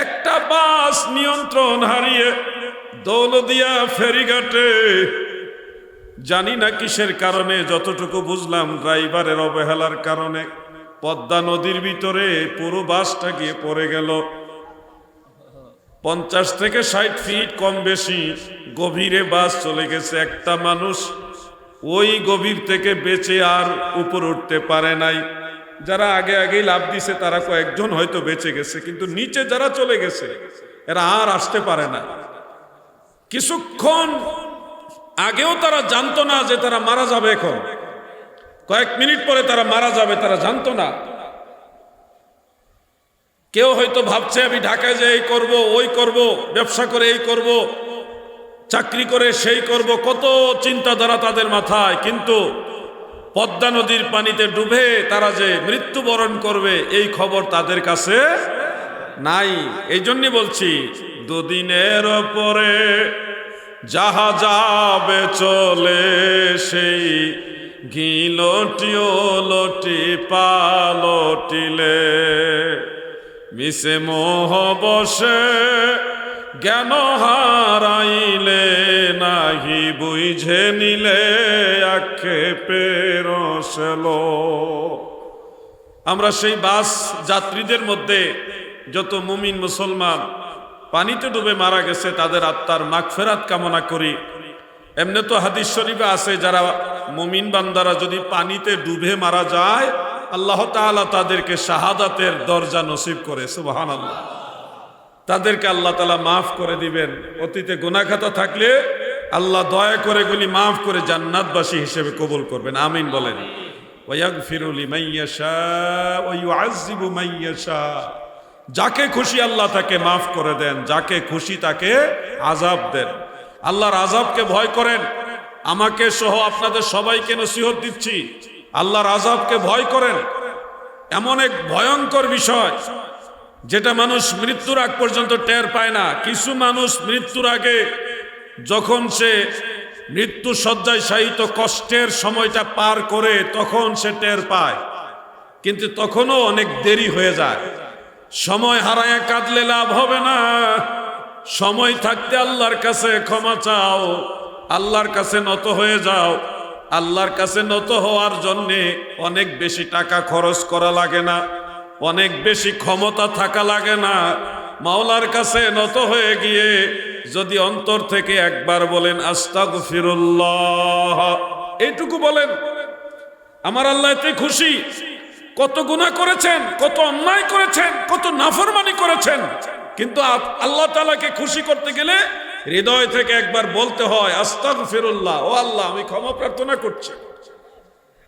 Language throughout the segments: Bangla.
একটা বাস নিয়ন্ত্রণ হারিয়ে দৌলদিয়া ফেরিঘাটে জানি না কিসের কারণে, যতটুকু বুঝলাম ড্রাইভারের অবহেলার কারণে পদ্মা নদীর ভিতরে পুরো বাসটা গিয়ে পড়ে গেল। 50 থেকে 60 ফিট কম বেশি গভীরে বাস চলে গেছে। একটা মানুষ ওই গভীর থেকে বেঁচে আর উপর উঠতে পারে নাই। যারা আগে আগেই লাফ দিছে তারা কয়েকজন হয়তো বেঁচে গেছে, কিন্তু নিচে যারা চলে গেছে এরা আর আসতে পারে না। কিছুক্ষণ আগেও তারা জানতো না যে তারা মারা যাবে, এখন কয়েক মিনিট পরে তারা মারা যাবে, তারা জানতো না। কেউ হয়তো ভাবছে আমি ঢাকায় যে এই করব, ওই করব, ব্যবসা করে এই করব, চাকরি করে সেই করব, কত চিন্তাধারা তাদের মাথায়, কিন্তু পদ্মা নদীর পানিতে ডুবে তারা যে মৃত্যুবরণ করবে এই খবর তাদের কাছে নাই। এই জন্যই বলছি, দুদিনের পরে যাহা যাবে চলে, সেই গিলটিও লটি পালটিলে, মিশে মোহ বসে জ্ঞান হারাইলে, নাহি বুঝে নিলে আক্ষেপে রসলো। আমরা সেই বাস যাত্রীদের মধ্যে যত মুমিন মুসলমান পানিতে ডুবে মারা গেছে তাদের আত্মার মাগফিরাত কামনা করি। এমনি তো হাদিস শরীফে আছে, যারা মুমিন বান্দারা যদি পানিতে ডুবে মারা যায় আল্লাহ তাআলা তাদেরকে শাহাদাতের দরজা নসিব করে। সুবহানাল্লাহ। তাদেরকে আল্লাহ তাআলা মাফ করে দিবেন। অতীতে গুনাহ খাতা থাকলে আল্লাহ দয়া করে গুলি মাফ করে জান্নাতবাসী হিসেবে কবুল করবেন। আমিন বলেন। ওয়ায়াগফিরু লিমান ইয়াশা ওয়া ইউআযযিবু মান ইয়াশা। যাকে খুশি আল্লাহ তাকে মাফ করে দেন, যাকে খুশি তাকে আযাব দেন। আল্লাহর আযাবকে ভয় করেন। আমাকে সহ আপনাদের সবাইকে নসিহত দিচ্ছি, আল্লাহর আযাবকে ভয় করেন। এমন এক ভয়ঙ্কর বিষয় যেটা মানুষ মৃত্যুর আগ পর্যন্ত টের পায় না। কিছু মানুষ মৃত্যুর আগে যখন সে মৃত্যু শয্যায় শায়িত কষ্টের সময়টা পার করে তখন সে টের পায়, কিন্তু তখনও অনেক দেরি হয়ে যায়। সময় হারায় কাঁদলে লাভ হবে না। সময় থাকতে আল্লাহর কাছে ক্ষমা চাও, আল্লাহর কাছে নত হয়ে যাও। আল্লাহর কাছে নত হওয়ার জন্যে অনেক বেশি টাকা খরচ করা লাগে না, অনেক বেশি ক্ষমতা থাকা লাগে না। মাওলার কাছে নত হয়ে গিয়ে যদি অন্তর থেকে একবার বলেন আস্তাগফিরুল্লাহ, এইটুকু বলেন, আমার আল্লাহ এতে খুশি। কত গুনাহ করেছেন, কত অন্যায় করেছেন, কত নাফরমানি করেছেন, কিন্তু আল্লাহ তাআলাকে খুশি করতে গেলে হৃদয় থেকে একবার বলতে হয় আস্তাগফিরুল্লাহ, ও আল্লাহ আমি ক্ষমা প্রার্থনা করছি,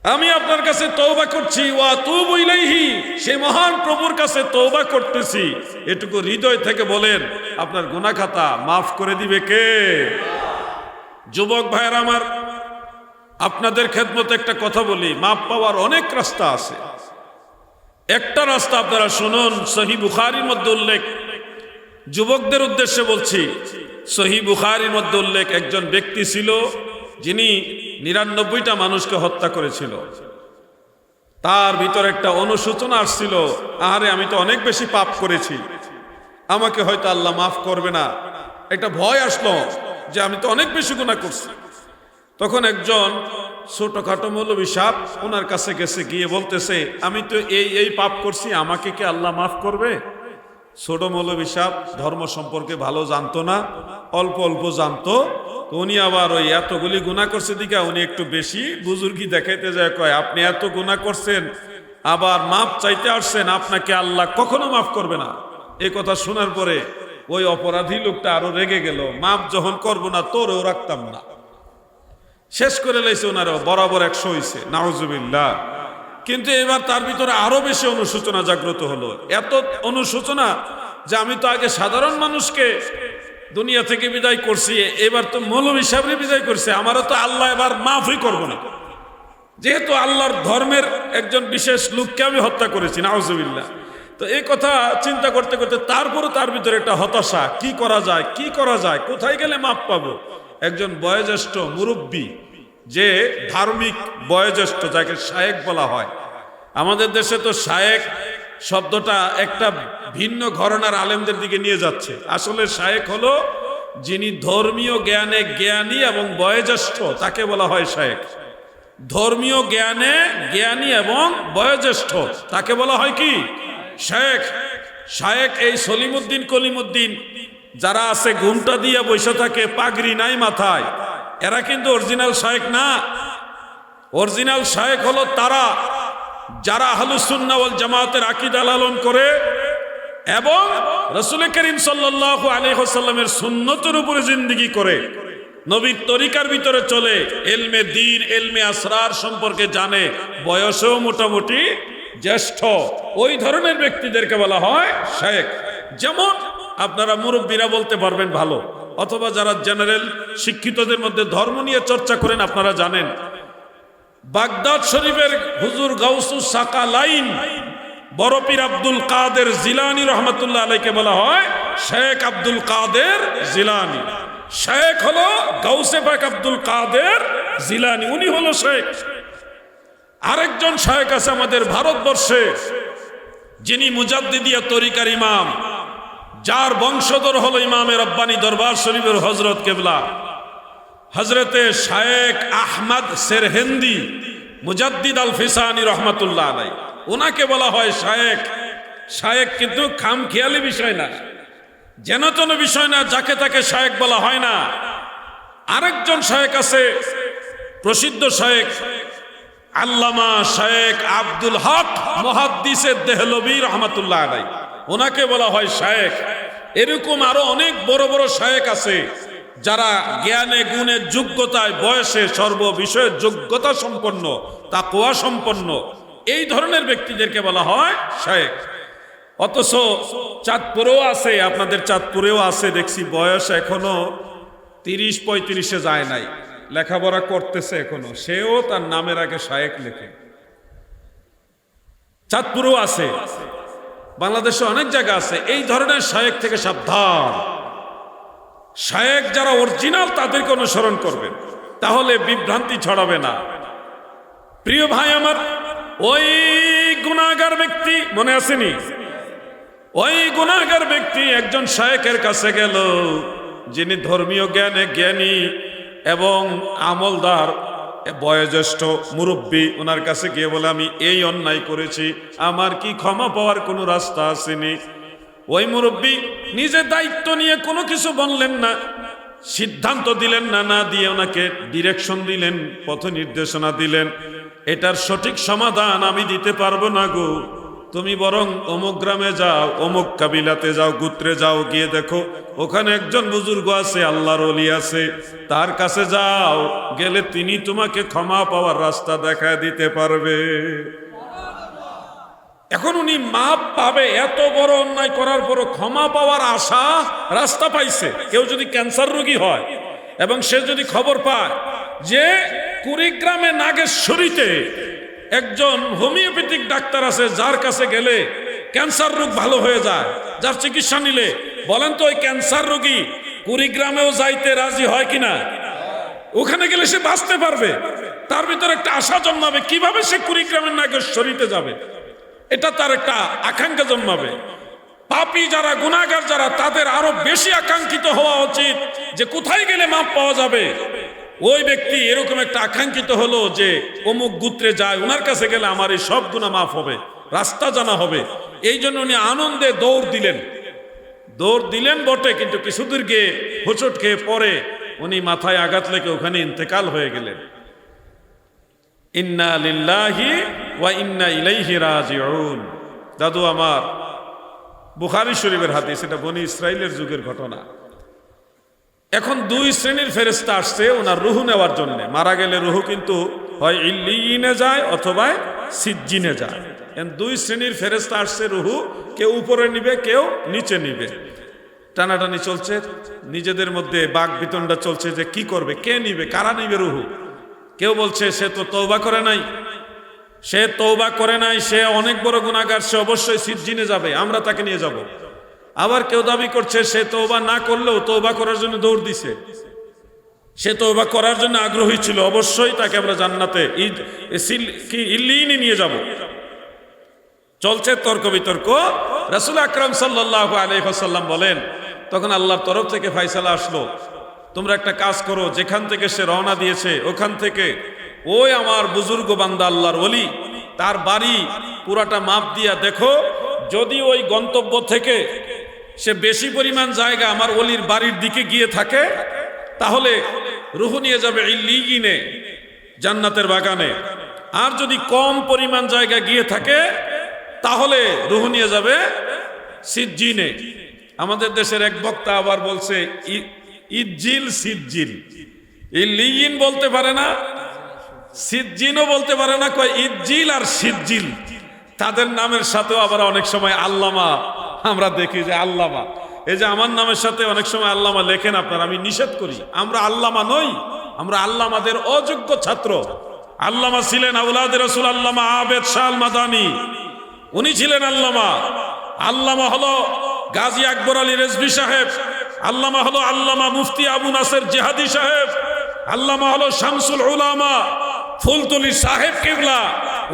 আমি আপনার কাছে তওবা করছি, ওয়া আতুবু ইলাইহি, সেই মহান প্রভুর কাছে তওবা করতেছি। এটুকু হৃদয় থেকে বলেন, আপনার গুনাহ খাতা মাফ করে দিবে কে? যুবক ভাইয়েরা আমার, আপনাদের খেদমতে একটা কথা বলি, মাফ পাওয়ার অনেক রাস্তা আছে। একটা রাস্তা আপনারা শুনুন, সহিহ বুখারীর মধ্যে উল্লেখ, যুবকদের উদ্দেশ্যে বলছি। সহিহ বুখারীর মধ্যে উল্লেখ, একজন ব্যক্তি ছিল যিনি 99টা মানুষকে হত্যা করেছিল। তার ভিতরে একটা অনুশোচনা আসছিল, আরে আমি তো অনেক বেশি পাপ করেছি, আমাকে হয়তো আল্লাহ মাফ করবে না। একটা ভয় আসলো যে আমি তো অনেক বেশি গুনাহ করছি। তখন একজন ছোটখাটো মৌলবী সাহেব ওনার কাছে গেছে, গিয়ে বলতেছে আমি তো এই পাপ করছি, আমাকে কি আল্লাহ মাফ করবে? ছোট মৌলবী সাহেব ধর্ম সম্পর্কে ভালো জানতো না, অল্প অল্প জানতো। তো উনি আবার ওই এতগুলি গুনাহ করছে দিকে উনি একটু বেশি বুজুর্গি দেখাইতে যায়, কয় আপনি এত গুনাহ করছেন আবার মাফ চাইতে আসছেন, আপনাকে আল্লাহ কখনো মাফ করবে না। এই কথা শোনার পরে ওই অপরাধী লোকটা আরো রেগে গেল, মাফ যখন করবো না তোরেও রাখতাম না। শেষ করে লাইছে, ওনারও বরাবর 100 হইছে, নাউজুবিল্লাহ। কিন্তু এবার তার ভিতরে আরো বেশি অনুশোচনা জাগ্রত হলো, এত অনুশোচনা যে আমি তো আগে সাধারণ মানুষকে দুনিয়া থেকে বিদায় করছি, এবার তো মৌলভী সাহেবরে বিদায় করছে, আমারও তো আল্লাহ এবার মাফই করবো না, যেহেতু আল্লাহর ধর্মের একজন বিশেষ লোককে আমি হত্যা করেছি, নাউজুবিল্লাহ। তো এই কথা চিন্তা করতে করতে তারপরও তার ভিতরে একটা হতাশা, কি করা যায়, কি করা যায়, কোথায় গেলে মাফ পাবো। একজন বয়োজ্যেষ্ঠ মুরব্বী, যে ধার্মিক বয়োজ্যেষ্ঠ, যাকে শায়েক বলা হয়, আমাদের দেশে তো শায়েক শব্দটা একটা ভিন্ন ঘরানার আলেমদের দিকে নিয়ে যাচ্ছে। আসলে শায়েখ হলো যিনি ধর্মীয় জ্ঞানে জ্ঞানী এবং বয়োজ্যেষ্ঠ, তাকে বলা হয় শায়েখ। ধর্মীয় জ্ঞানে জ্ঞানী এবং বয়োজ্যেষ্ঠ, তাকে বলা হয় কি? শায়েখ। শায়েখ এই সলিমুদ্দিন কলিমুদ্দিন যারা আছে ঘুমটা দিয়ে বসে থাকে, পাগড়ি নাই মাথায়, এরা কিন্তু অরিজিনাল শায়েখ না। অরিজিনাল শায়েখ হলো তারা যারা আহলুস সুন্নাহ ওয়াল জামাতের আকীদা লালন করে এবং রাসূল করিম সাল্লাল্লাহু আলাইহি ওয়াসাল্লামের সুন্নতের উপরে জিন্দেগি করে, নবীর তরিকার ভিতরে চলে, ইলমে দ্বীন ইলমে আসরার সম্পর্কে জানে, বয়সেও মোটামুটি জ্যেষ্ঠ, ওই ধরনের ব্যক্তিদেরকে বলা হয় শায়েখ। যেমন আপনারা মুরব্বীরা বলতে পারবেন ভালো, অথবা যারা জেনারেল শিক্ষিতদের মধ্যে ধর্ম নিয়ে চর্চা করেন আপনারা জানেন, বাগদাদ শরীফের হুজুর গাউসুস সাকালাইন বড় পীর আব্দুল কাদের জিলানী রহমাতুল্লাহ আলাইকে বলা হয় শেখ আব্দুল কাদের জিলানী। শেখ হলো গাউসে পাক আব্দুল কাদের জিলানী, উনি হলো শেখ। আরেকজন শেখ আছে আমাদের ভারতবর্ষে, যিনি মুজাদ্দিদিয়া তরিকার ইমাম, যার বংশধর হলো ইমামে রব্বানী দরবার শরীফের হযরত কেবলা হযরতে শায়েখ আহমদ সেরহিন্দি মুজাদ্দিদ আল ফিসানি রহমাতুল্লাহ আলাইহি, ওনাকে বলা হয় শায়েখ। শায়েখ কিন্তু খামখেয়ালি বিষয় না, যেন তেন বিষয় না, যাকে তাকে শায়েখ বলা হয় না। আরেকজন শায়েখ আছে প্রসিদ্ধ শায়েখ আল্লামা শায়েখ আব্দুল হক মুহাদ্দিসে দেহলভী রহমাতুল্লাহ আলাইহি, ওনাকে বলা হয় শায়েখ। এরকম আরো অনেক বড় বড় শায়েখ আছে যারা জ্ঞানে গুণে যোগ্যতায় বয়সে সর্ব বিষয়ে যোগ্যতা সম্পন্ন, তাকওয়া সম্পন্ন, এই ধরনের ব্যক্তিদেরকে বলা হয় শায়েখ। অথচ চাঁদপুরেও আছে, আপনাদের চাঁদপুরেও আছে, দেখছি বয়স এখনো 30-35-এ যায় নাই, লেখাপড়া করতেছে এখনো, সেও তার নামের আগে শায়েখ লেখে। চাঁদপুরেও আছে, বাংলাদেশে অনেক জায়গা আছে। এই ধরনের শায়েখ থেকে সাবধান। শায়েখ যারা অরিজিনাল তাদেরকে অনুসরণ করবেন, তাহলে বিভ্রান্তি ছড়াবে না। প্রিয় ভাই আমার, ওই গুনাহগার ব্যক্তি মনে আসেনি, ওই গুনাহগার ব্যক্তি একজন শায়েখের কাছে গেল, যিনি ধর্মীয় জ্ঞানে জ্ঞানী এবং আমলদার, বয়োজ্যেষ্ঠ মুরব্বী। ওনার কাছে গিয়ে বলে, আমি এই অন্যায় করেছি, আমার কি ক্ষমা পাওয়ার কোনো রাস্তা আসেনি? ওই মুরব্বী নিজে দায়িত্ব নিয়ে কোনো কিছু বললেন না, সিদ্ধান্ত দিলেন না, না দিয়ে ওনাকে ডিরেকশন দিলেন, পথ নির্দেশনা দিলেন, এটার সঠিক সমাধান আমি দিতে পারবো না গো, তুমি বরং অমুক গ্রামে যাও, অমুক কাবিলাতে যাও, গোত্রে যাও, গিয়ে দেখো ওখানে একজন বুজুর্গ আছে, আল্লাহর ওলি আছে, তার কাছে যাও, গেলে তিনি তোমাকে ক্ষমা পাওয়ার রাস্তা দেখায় দিতে পারবে। এখন উনি মাপ পাবে, এত বড় অন্যায় করার পরও ক্ষমা পাওয়ার আশা রাস্তা পাইছে। কেউ যদি ক্যান্সার রোগী হয় এবং সে যদি খবর পায় যে কুড়িগ্রামে নাগেশ্বরীতে একজন হোমিওপ্যাথিক ডাক্তার আছে, যার কাছে গেলে ক্যান্সার রোগ ভালো হয়ে যায়, যার চিকিৎসা নিলে, বলেন তো ওই ক্যান্সার রোগী কুড়িগ্রামেও যাইতে রাজি হয় কিনা? ওখানে গেলে সে বাঁচতে পারবে, তার ভিতরে একটা আশা জন্মাবে, কিভাবে সে কুড়িগ্রামের নাগেশ্বরীতে যাবে, এটা তার একটা আকাঙ্ক্ষা জন্মাবে। পাপী যারা, গুনাহগার যারা, তাদের আরো বেশি আকাঙ্ক্ষিত হওয়া উচিত যে কোথায় গেলে মাপ পাওয়া যাবে। ওই ব্যক্তি এরকম একটা আকাঙ্ক্ষিত হলো যে অমুক গোত্রে যায়, ওনার কাছে গেলে আমার এই সব গুনাহ মাফ হবে, রাস্তা জানা হবে। এই জন্য উনি আনন্দে দৌড় দিলেন বটে, কিন্তু কিছুদূর গিয়ে হোঁচট খেয়ে পরে উনি মাথায় আঘাত লেগে ওখানে ইন্তেকাল হয়ে গেলেন। ইন্না লিল্লাহি ওয়া ইন্না ইলাইহি রাজিউন। দাদু আমার, বুখারী শরীফের হাদিস, এটা বনি ইসরাইলের যুগের ঘটনা। এখন দুই শ্রেণীর ফেরেশতা আসছে ওনার রুহু নেওয়ার জন্য। মারা গেলে রুহু কিন্তু হয় ইল্লিয়িনে যায় অথবা সিজ্জিনে যায়। দুই শ্রেণীর ফেরেশতা আসছে রুহু, কেউ উপরে নিবে, কেউ নিচে নিবে। টানাটানি চলছে, নিজেদের মধ্যে বাক বিতণ্ডা চলছে যে কি করবে, কে নিবে, কারা নিবে রুহু। কেউ বলছে সে তো তওবা করে নাই, সে তওবা করে নাই, সে অনেক বড় গুনাহগার, সে অবশ্যই সিজ্জিনে যাবে, আমরা তাকে নিয়ে যাব। আবার কেউ দাবি করছে সে তওবা না করলেও তওবা করার জন্য দৌড় দিছে, সে তওবা করার জন্য আগ্রহী ছিল, অবশ্যই তাকে আমরা জান্নাতে ইল্লিয়িনে নিয়ে যাব। চলছে তর্ক বিতর্ক। রাসূল আকরাম সাল্লাল্লাহু আলাইহি ওয়াসাল্লাম বলেন, তখন আল্লাহর তরফ থেকে ফয়সালা আসলো, তোমরা একটা কাজ করো, যেখান থেকে সে রওনা দিয়েছে ওখান থেকে ওই আমার বুজুর্গ বান্দা আল্লাহর ওলি তার বাড়ি পুরাটা মাপ দিয়া দেখো, যদি ওই গন্তব্য থেকে সে বেশি পরিমাণ জায়গা আমার ওলির বাড়ির দিকে গিয়ে থাকে তাহলে রূহ নিয়ে যাবে ইল্লিয়িনে, জান্নাতের বাগানে। আর যদি কম পরিমাণ জায়গা গিয়ে থাকে তাহলে রূহ নিয়ে যাবে সিজ্জিনে। আমাদের দেশের এক বক্তা আবার বলছে ইজ্জিল সিজ্জিল, ইল্লিয়িন বলতে পারে না, সিজ্জিনও বলতে পারে না, কয় ইজ্জিল আর সিজ্জিল। তাদের নামের সাথেও আবার অনেক সময় আল্লামা আমরা দেখি যে আল্লামা, এই যে আমার নামের সাথে অনেক সময় আল্লামা লেখেন আপনারা, আমি নিষেধ করি। আমরা আল্লামা নই, আমরা আল্লামাদের অযোগ্য ছাত্র। আল্লামা ছিলেন আওলাদ রাসূল আল্লামা আবেদ শাহ আল মাদানী, উনি ছিলেন আল্লামা। আল্লামা হলো গাজী আকবর আলী রেজভী সাহেব, আল্লামা হলো আল্লামা মুফতি আবু নাসের জিহাদি সাহেব, আল্লামা হলো শামসুল উলামা ফুলতলি সাহেব কিবলা,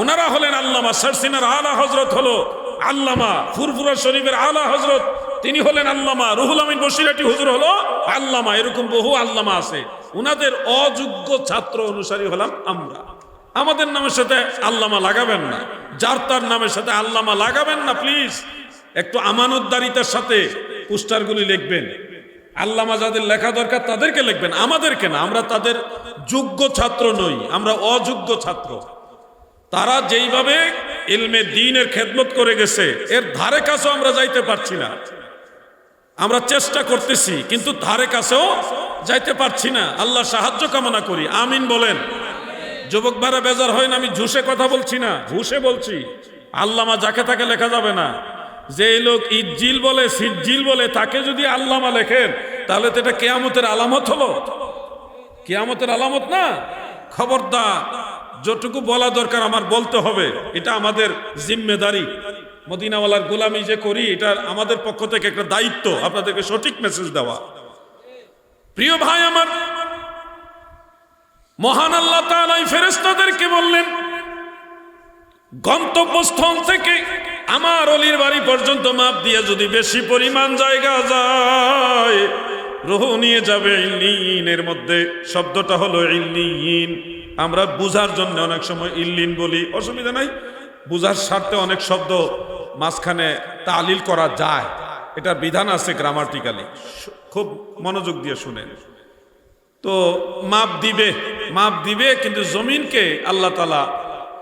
ওনারা হলেন আল্লামা। সারসিনার আলা হযরত হলো আল্লামা, ফুরফুরা শরীফের আলা হযরত তিনি হলেন আল্লামা, রুহুল আমিন বসিরাটি হুজুর হলো আল্লামা। এরকম বহু আল্লামা আছে, উনাদের অযোগ্য ছাত্র অনুসারী হলাম আমরা। আমাদের নামের সাথে আল্লামা লাগাবেন না, যার তার নামের সাথে আল্লামা লাগাবেন না প্লিজ। একটু আমানতদারিতার সাথে পোস্টারগুলি লিখবেন। আল্লামা যাদের লেখা দরকার তাদেরকে লিখবেন, আমাদেরকে না। আমরা তাদের যোগ্য ছাত্র নই, আমরা অযোগ্য ছাত্র। তারা যেইভাবে ইলমে দ্বীনের খেদমত করে গেছে এর ধারে কাছেও আমরা যাইতে পারছি না। আমরা চেষ্টা করতেছি কিন্তু ধারে কাছেও যাইতে পারছি না। আল্লাহ সাহায্য কামনা করি, আমিন বলেন। যুবক ভাইরা বেজার হয় না, আমি ঝুষে কথা বলছি না, ঘুষে বলছি। আল্লামা যাকে তাকে লেখা যাবে না। যে লোক ইজ্জিল বলে সিজ্জিল বলে তাকে যদি আল্লামা লেখেন তাহলে তো এটা কিয়ামতের আলামত হলো, কিয়ামতের আলামত না। খবরদার, যতটুকু বলা দরকার আমার বলতে হবে, এটা আমাদের জিম্মেদারি। মদিনাওয়ালার গোলামি যে করি এটা আমাদের পক্ষ থেকে একটা দায়িত্ব, আপনাদেরকে সঠিক মেসেজ দেওয়া। প্রিয় ভাই আমার, মহান আল্লাহ তাআলা ফেরেশতাদেরকে বললেন, গন্তব্যস্থল থেকে আমার অলির বাড়ি পর্যন্ত মাপ দিয়ে যদি বেশি পরিমাণ জায়গা যায় রূহ নিয়ে যাবে ইল্লিয়িনের মধ্যে। শব্দটা হলো ইল্লিয়িন। আমরা বুঝার জন্য অনেক সময় ইল্লিন বলি, অসুবিধা নাই, বুঝার স্বার্থে অনেক শব্দ মাঝখানে তালিল করা যায়, এটা বিধান আছে গ্রামাটিক্যালি, খুব মনোযোগ দিয়ে শুনেন। তো মাপ দিবে কিন্তু জমিনকে আল্লাহ তাআলা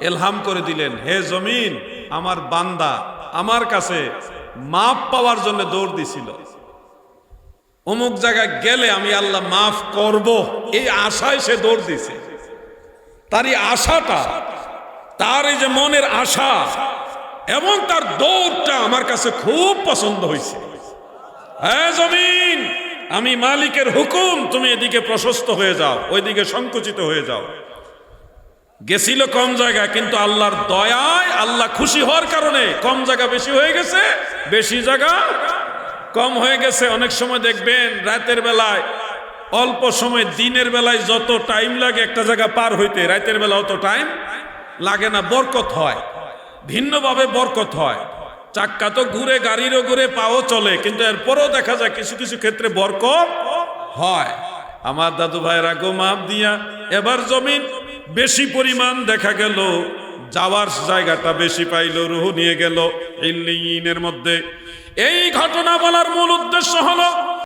এলহাম করে দিলেন, হে জমিন, আমার বান্দা আমার কাছে মাপ পাওয়ার জন্য দৌড় দিছিল, অমুক জায়গায় গেলে আমি আল্লাহ মাফ করব, এই আশায় সে দৌড় দিছে। তার এই আশাটা, তার এই যে মনের আশা এবং তার দৌড়টা আমার কাছে খুব পছন্দ হয়েছে। হ্যাঁ জমিন, আমি মালিকের হুকুম, তুমি এদিকে প্রশস্ত হয়ে যাও, ওইদিকে সংকুচিত হয়ে যাও। গেছিল কম জায়গা কিন্তু আল্লাহর দয়ায়, আল্লাহ খুশি হওয়ার কারণে কম জায়গা বেশি হয়ে গেছে, বেশি জায়গা কম হয়ে গেছে। অনেক সময় দেখবেন রাতের বেলায় অল্প সময়, দিনের বেলায় যত টাইম লাগে একটা জায়গা পার হইতে, রাতের বেলা অত টাইম লাগে না, বরকত হয়, ভিন্নভাবে বরকত হয়। চাক্কা তো ঘুরে, গাড়িরও ঘুরে, পাও চলে, কিন্তু এরপরও দেখা যায় কিছু কিছু ক্ষেত্রে বরকত হয়। আমার দাদু ভাইরা গো মাপ দিয়া এবার জমিন বেশি পরিমাণ দেখা গেল, যাওয়ার জায়গাটা বেশি পাইল, রূহ নিয়ে গেল ইল্লিয়িনের মধ্যে। এই ঘটনা বলার মূল উদ্দেশ্য হলো